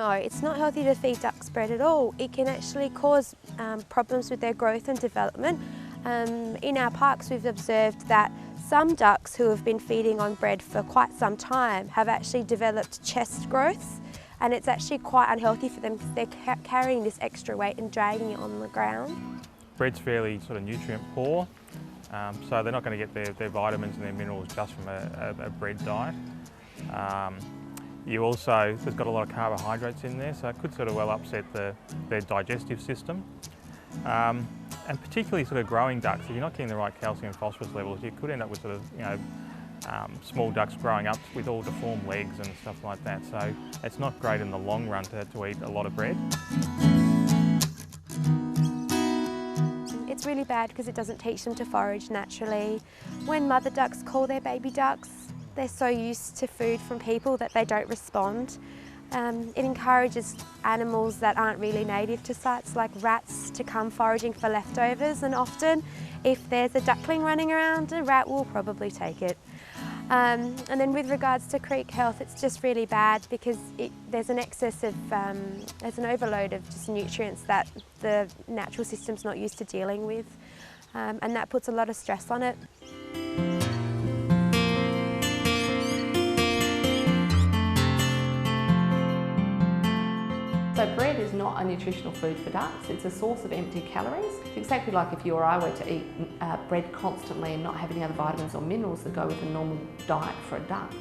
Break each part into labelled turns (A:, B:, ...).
A: No, it's not healthy to feed ducks bread at all. It can actually cause problems with their growth and development. In our parks we've observed that some ducks who have been feeding on bread for quite some time have actually developed chest growths, and it's actually quite unhealthy for them because they're carrying this extra weight and dragging it on the ground.
B: Bread's fairly sort of nutrient poor, so they're not going to get their vitamins and their minerals just from a bread diet. There's got a lot of carbohydrates in there, so it could sort of well upset their digestive system. And particularly sort of growing ducks, if you're not getting the right calcium and phosphorus levels, you could end up with sort of, small ducks growing up with all deformed legs and stuff like that. So it's not great in the long run to eat a lot of bread.
A: It's really bad because it doesn't teach them to forage naturally. When mother ducks call their baby ducks, they're so used to food from people that they don't respond. It encourages animals that aren't really native to sites, like rats, to come foraging for leftovers, and often if there's a duckling running around, a rat will probably take it. And then with regards to creek health, it's just really bad because there's an excess of, there's an overload of just nutrients that the natural system's not used to dealing with, and that puts a lot of stress on it.
C: So bread is not a nutritional food for ducks, it's a source of empty calories. It's exactly like if you or I were to eat bread constantly and not have any other vitamins or minerals that go with a normal diet for a duck.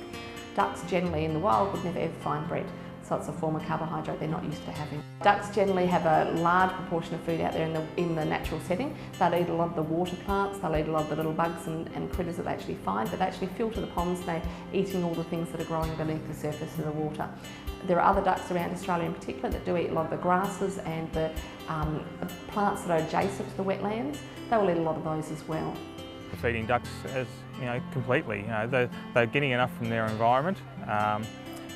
C: Ducks generally in the wild would never ever find bread, so it's a form of carbohydrate they're not used to having. Ducks generally have a large proportion of food out there in the natural setting. They'll eat a lot of the water plants, they'll eat a lot of the little bugs and critters that they actually find, but they actually filter the ponds, they're eating all the things that are growing beneath the surface of the water. There are other ducks around Australia in particular that do eat a lot of the grasses and the plants that are adjacent to the wetlands. They will eat a lot of those as well.
B: Feeding ducks as completely. They're getting enough from their environment.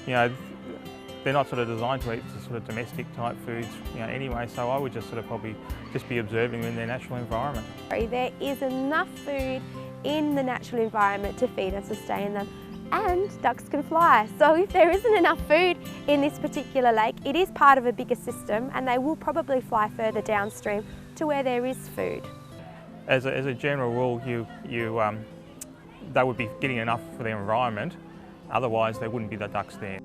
B: They're not sort of designed to eat the sort of domestic type foods anyway, so I would just sort of probably just be observing them in their natural environment.
A: There is enough food in the natural environment to feed and sustain them, and ducks can fly. So if there isn't enough food in this particular lake, it is part of a bigger system and they will probably fly further downstream to where there is food.
B: As a general rule, they would be getting enough for their environment, otherwise there wouldn't be the ducks there.